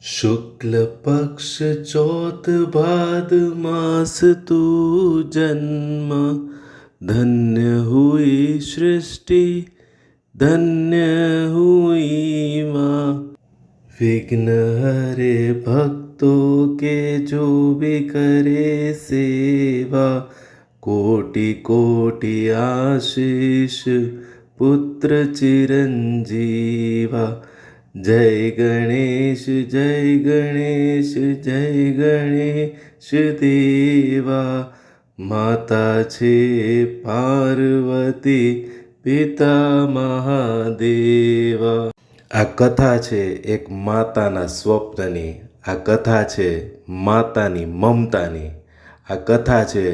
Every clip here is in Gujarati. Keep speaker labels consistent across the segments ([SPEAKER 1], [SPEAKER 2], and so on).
[SPEAKER 1] शुक्ल पक्ष चौथ भाद मास तू जन्म, धन्य हुई सृष्टि धन्य हुई माँ। विघ्न हरे भक्तों के जो भी करे सेवा, कोटि कोटि आशीष पुत्र चिरंजीवा। जय गणेश जय गणेश जय गणेश देवा। माता छे पार्वती પિતા મહાદેવા। આ કથા છે એક માતાના સ્વપ્નની, આ કથા છે માતાની મમતાની, આ કથા છે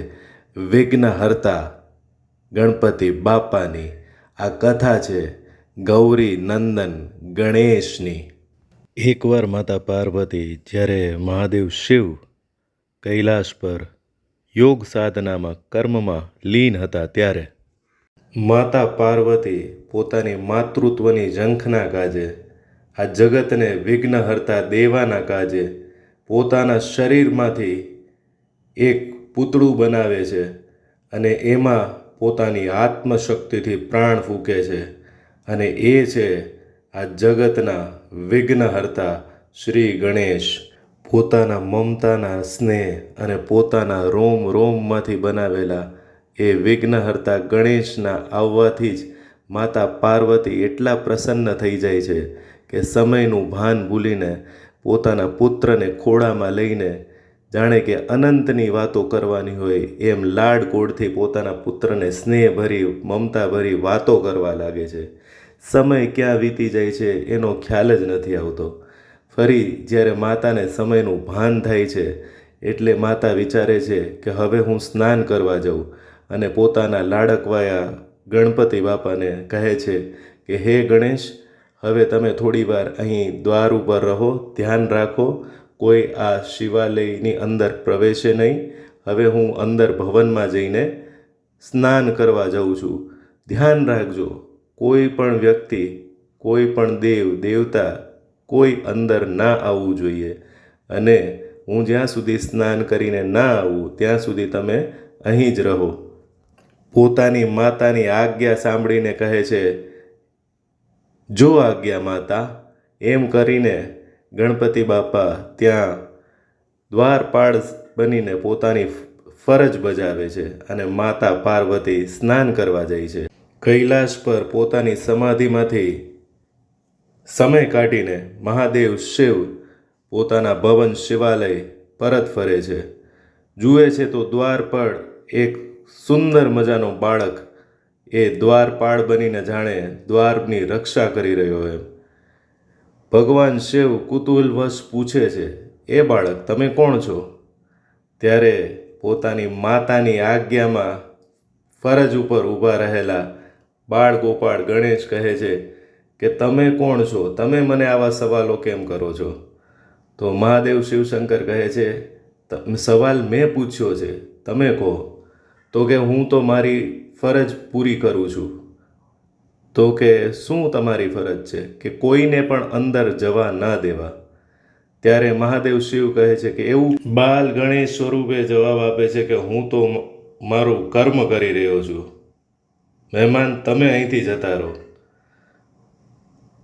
[SPEAKER 1] વિઘ્નહર્તા ગણપતિ બાપાની, આ કથા છે ગૌરી નંદન ગણેશની। એકવાર માતા પાર્વતી જ્યારે મહાદેવ શિવ કૈલાશ પર યોગ સાધનામાં કર્મમાં લીન હતા ત્યારે માતા પાર્વતી પોતાની માતૃત્વની ઝંખના કાજે, આ જગતને વિઘ્નહર્તા દેવાના કાજે પોતાના શરીરમાંથી એક પૂતળું બનાવે છે અને એમાં પોતાની આત્મશક્તિથી પ્રાણ ફૂંકે છે અને એ છે આ જગતના વિઘ્નહર્તા શ્રી ગણેશ। પોતાના મમતાના સ્નેહ અને પોતાના રોમ રોમમાંથી બનાવેલા એ વિઘ્નહર્તા ગણેશના આવવાથી જ માતા પાર્વતી એટલા પ્રસન્ન થઈ જાય છે કે સમયનું ભાન ભૂલીને પોતાના પુત્રને ખોળામાં લઈને જાણે કે અનંતની વાતો કરવાની હોય એમ લાડકોડથી પોતાના પુત્રને સ્નેહભરી મમતાભરી વાતો કરવા લાગે છે। સમય ક્યાં વીતી જાય છે એનો ખ્યાલ જ નથી આવતો। ફરી જ્યારે માતાને સમયનું ભાન થાય છે એટલે માતા વિચારે છે કે હવે હું સ્નાન કરવા જાઉં અને પોતાના લાડકવાયા ગણપતિ બાપાને કહે છે કે હે ગણેશ, હવે તમે થોડી વાર અહીં દ્વાર ઉપર રહો, ધ્યાન રાખો, કોઈ આ શિવાલયની અંદર પ્રવેશે નહીં। હવે હું અંદર ભવનમાં જઈને સ્નાન કરવા જાઉં છું, ધ્યાન રાખજો કોઈ પણ વ્યક્તિ, કોઈ પણ દેવ દેવતા કોઈ અંદર ના આવવું જોઈએ અને હું જ્યાં સુધી સ્નાન કરીને ના આવું ત્યાં સુધી તમે અહીં જ રહો। પોતાની માતાની આજ્ઞા સાંભળીને કહે છે જો આજ્ઞા માતા, એમ કરીને ગણપતિ બાપા ત્યાં દ્વારપાળ બનીને પોતાની ફરજ બજાવે છે અને માતા પાર્વતી સ્નાન કરવા જાય છે। કૈલાશ પર પોતાની સમાધિમાંથી સમય કાઢીને મહાદેવ શિવ પોતાના ભવન શિવાલય પરત ફરે છે। જુએ છે તો દ્વાર પર એક સુંદર મજાનો બાળક એ દ્વારપાળ બનીને જાણે દ્વારની રક્ષા કરી રહ્યો એમ। ભગવાન શિવ કુતૂહલવશ પૂછે છે એ બાળક તમે કોણ છો? ત્યારે પોતાની માતાની આજ્ઞામાં ફરજ ઉપર ઊભા રહેલા બાળ ગોપાળ ગણેશ કહે છે કે તમે કોણ છો? તમે મને આવા સવાલો કેમ કરો છો? તો મહાદેવ શિવશંકર કહે છે સવાલ મેં પૂછ્યો છે, તમે કહો। તો કે હું તો મારી ફરજ પૂરી કરું છું। તો કે શું તમારી ફરજ છે? કે કોઈને પણ અંદર જવા ના દેવા। ત્યારે મહાદેવ શિવ કહે છે કે એવું બાલ ગણેશ સ્વરૂપે જવાબ આપે છે કે હું તો મારું કર્મ કરી રહ્યો છું, મહેમાન તમે અહીંથી જતા રહો।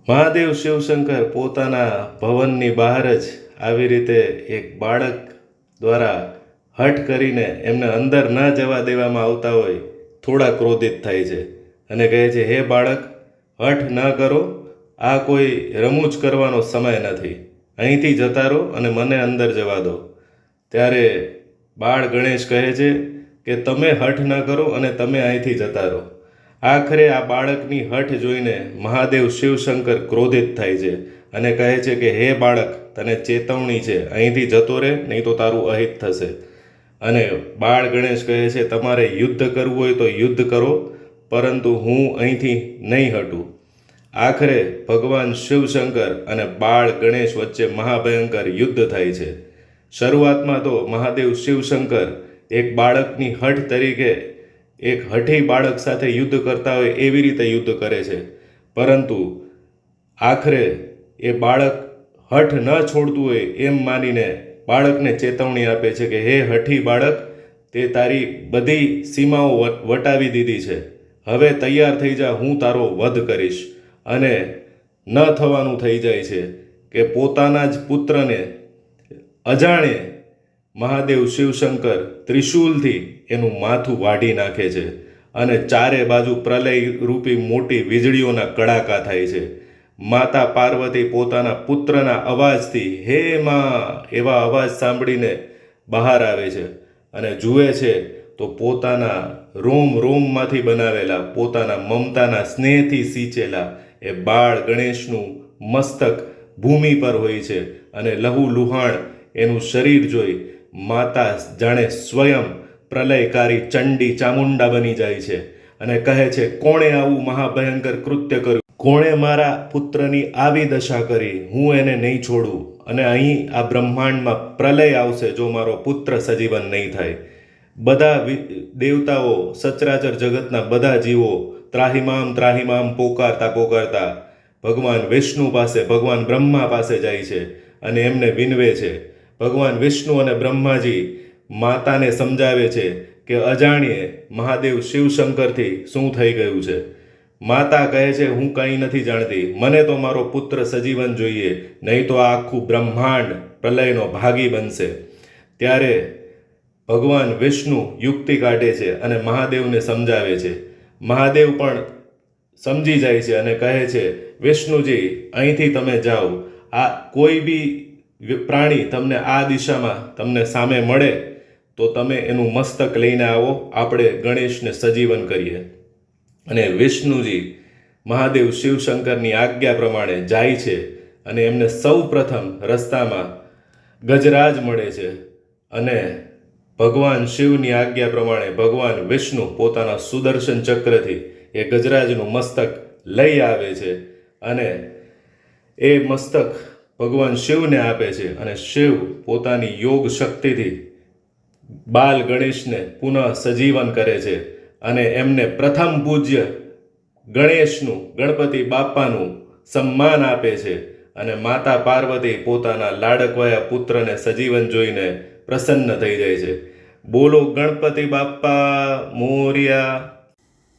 [SPEAKER 1] મહાદેવ શિવશંકર પોતાના ભવનની બહાર જ આવી રીતે એક બાળક દ્વારા હઠ કરીને એમને અંદર ના જવા દેવામાં આવતા હોય થોડા ક્રોધિત થાય છે અને કહે છે હે બાળક, હઠ ના કરો, આ કોઈ રમૂજ કરવાનો સમય નથી, અહીંથી જતા રહો અને મને અંદર જવા દો। ત્યારે બાળ ગણેશ કહે છે કે તમે હઠ ના કરો અને તમે અહીંથી જતા રહો। આખરે આ બાળકની હઠ જોઈને મહાદેવ શિવશંકર ક્રોધિત થાય છે અને કહે છે કે હે બાળક, તને ચેતવણી છે, અહીંથી જતો રહે નહીં તો તારું અહિત થશે। અને બાળ ગણેશ કહે છે તમારે યુદ્ધ કરવું હોય તો યુદ્ધ કરો, પરંતુ હું અહીંથી નહીં હટું। આખરે ભગવાન શિવશંકર અને બાળ ગણેશ વચ્ચે મહાભયંકર યુદ્ધ થાય છે। શરૂઆતમાં તો મહાદેવ શિવશંકર એક બાળકની હઠ તરીકે એક હઠી બાળક સાથે યુદ્ધ કરતા હોય એવી રીતે યુદ્ધ કરે છે, પરંતુ આખરે એ બાળક હઠ ન છોડતું હોય એમ માનીને બાળકને ચેતવણી આપે છે કે હે હઠી બાળક, તે તારી બધી સીમાઓ વટાવી દીધી છે, હવે તૈયાર થઈ જા, હું તારો વધ કરીશ. અને ન થવાનું થઈ જાય છે કે પોતાના જ પુત્રને અજાણે મહાદેવ શિવશંકર ત્રિશૂલથી એનું માથું વાઢી નાખે છે અને ચારે બાજુ પ્રલય રૂપી મોટી વીજળીઓના કડાકા થાય છે. માતા પાર્વતી પોતાના પુત્રના અવાજથી હે માં એવા અવાજ સાંભળીને બહાર આવે છે અને જુએ છે તો પોતાના રોમ રોમમાંથી બનાવેલા, પોતાના મમતાના સ્નેહથી સિંચેલા એ બાળ ગણેશનું મસ્તક ભૂમિ પર હોય છે અને લહુલુહાણ એનું શરીર જોઈ માતા જાણે સ્વયં પ્રલયકારી ચંડી ચામુંડા બની જાય છે અને કહે છે, કોણે આવું મહાભયંકર કૃત્ય કર્યું? કોણે મારા પુત્રની આવી દશા કરી? હું એને નહીં છોડું અને અહીં આ બ્રહ્માંડમાં પ્રલય આવશે જો મારો પુત્ર સજીવન નહીં થાય. બધા દેવતાઓ, સચરાચર જગતના બધા જીવો ત્રાહિમામ ત્રાહિમામ પોકારતા પોકારતા ભગવાન વિષ્ણુ પાસે, ભગવાન બ્રહ્મા પાસે જાય છે અને એમને વિનવે છે. ભગવાન વિષ્ણુ અને બ્રહ્માજી માતાને સમજાવે છે કે અજાણ્યે મહાદેવ શિવશંકરથી શું થઈ ગયું છે. માતા કહે છે, હું કંઈ નથી જાણતી, મને તો મારો પુત્ર સજીવન જોઈએ, નહીં તો આ આખું બ્રહ્માંડ પ્રલયનો ભાગી બનશે. ત્યારે ભગવાન વિષ્ણુ યુક્તિ કાઢે છે અને મહાદેવને સમજાવે છે. મહાદેવ પણ સમજી જાય છે અને કહે છે, વિષ્ણુજી અહીંથી તમે જાઓ, આ કોઈ બી પ્રાણી તમને આ દિશામાં તમને સામે મળે તો તમે એનું મસ્તક લઈને આવો, આપણે ગણેશને સજીવન કરીએ. અને વિષ્ણુજી મહાદેવ શિવશંકરની આજ્ઞા પ્રમાણે જાય છે અને એમને સૌ પ્રથમ રસ્તામાં ગજરાજ મળે છે અને ભગવાન શિવની આજ્ઞા પ્રમાણે ભગવાન વિષ્ણુ પોતાના સુદર્શન ચક્રથી એ ગજરાજનું મસ્તક લઈ આવે છે અને એ મસ્તક ભગવાન શિવને આપે છે અને શિવ પોતાની યોગ શક્તિથી બાલ ગણેશને પુનઃ સજીવન કરે છે અને એમને પ્રથમ પૂજ્ય ગણેશનું, ગણપતિ બાપાનું સન્માન આપે છે અને માતા પાર્વતી પોતાના લાડકવાયા પુત્રને સજીવન જોઈને પ્રસન્ન થઈ જાય છે. બોલો ગણપતિ બાપ્પા મોર્યા.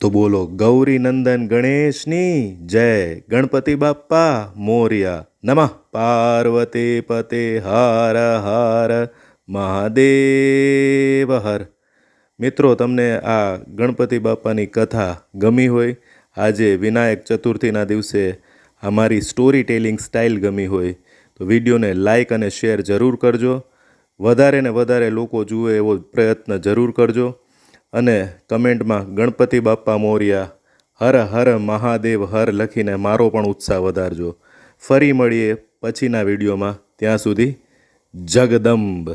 [SPEAKER 1] તો બોલો ગૌરી નંદન ગણેશની જય. ગણપતિ બાપ્પા મોર્યા. નમઃ પાર્વતી પતે હર હર મહાદેવ હર. મિત્રો, તમને આ ગણપતિ બાપાની કથા ગમી હોય, આજે વિનાયક ચતુર્થીના દિવસે અમારી સ્ટોરી ટેલિંગ સ્ટાઇલ ગમી હોય તો વિડીયોને લાઇક અને શેર જરૂર કરજો. વધારે ને વધારે લોકો જુએ એવો પ્રયત્ન જરૂર કરજો અને કમેન્ટમાં ગણપતિ બાપ્પા મોર્યા, હર હર મહાદેવ હર લખીને મારો પણ ઉત્સાહ વધારજો. ફરી મળીએ પછીના વિડીયોમાં. ત્યાં સુધી જગદંબ.